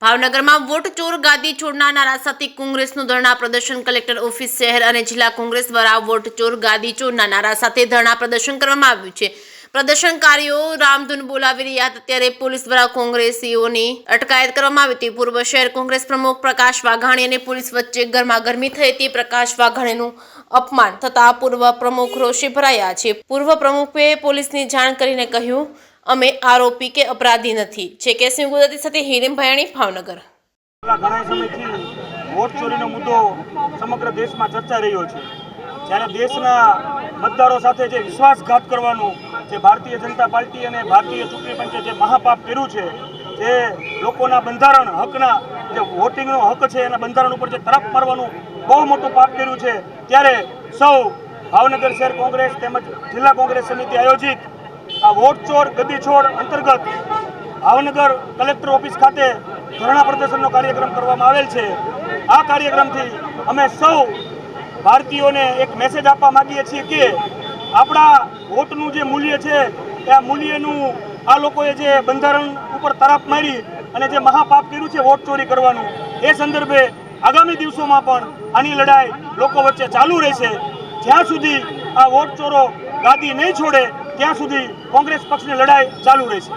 ભાવનગરમાં વોટ ચોર ગાદી છોડના નારા સાથે કોંગ્રેસનું ધરણા પ્રદર્શન કલેક્ટર ઓફિસ શહેર અને જિલ્લા કોંગ્રેસ દ્વારા વોટ ચોર ગાદી ચોરના નારા સાથે ધરણા પ્રદર્શન કરવામાં આવ્યું છે। પ્રદર્શનકારીઓ રામધૂન બોલાવી રહ્યા હતા ત્યારે પોલીસ દ્વારા કોંગ્રેસીઓની અટકાયત કરવામાં આવી હતી। પૂર્વ શહેર કોંગ્રેસ પ્રમુખ પ્રકાશ વાઘાણી અને પોલીસ વચ્ચે ગરમાગરમી થઈ હતી। પ્રકાશ વાઘાણીનું અપમાન થતા પૂર્વ પ્રમુખ રોષે ભરાયા છે। પૂર્વ પ્રમુખે પોલીસની જાણ કરીને કહ્યું, અમે આરોપી કે અપરાધી નથી। છે કે સિંહ ગુજરાતી સાથે હિરેન ભાયાણી ભાવનગર। ઘણા સમયથી વોટ ચોરીનો મુદ્દો સમગ્ર દેશમાં ચર્ચાઈ રહ્યો છે। જ્યારે દેશના મતદારો સાથે જે વિશ્વાસઘાત કરવાનું જે ભારતીય જનતા પાર્ટી અને ભારતીય ચૂંટણી પંચે જે મહાપાપ કર્યું છે, જે લોકોના બંધારણ હકના જે વોટિંગનો હક છે એના બંધારણ ઉપર જે તરફ મારવાનું બહુ મોટું પાપ કર્યું છે, ત્યારે સૌ ભાવનગર શહેર કોંગ્રેસ તેમજ જિલ્લા કોંગ્રેસ સમિતિ આયોજિત આ વોટ ચોર ગદી છોડ અંતર્ગત ભાવનગર કલેક્ટર ઓફિસ ખાતે ધરણા પ્રદર્શનનો કાર્યક્રમ કરવામાં આવેલ છે। આ કાર્યક્રમથી અમે સૌ ભારતીયોને એક મેસેજ આપવા માંગીએ છીએ કે આપણા વોટનું જે મૂલ્ય છે એ મૂલ્યનું આ લોકોએ જે બંધારણ ઉપર તરાપ મારી અને જે મહાપાપ કર્યું છે વોટ ચોરી કરવાનું, એ સંદર્ભે આગામી દિવસોમાં પણ આની લડાઈ લોકો વચ્ચે ચાલુ રહેશે। જ્યાં સુધી આ વોટ ચોરો ગાદી નહીં છોડે ત્યાં સુધી કોંગ્રેસ પક્ષની લડાઈ ચાલુ રહેશે।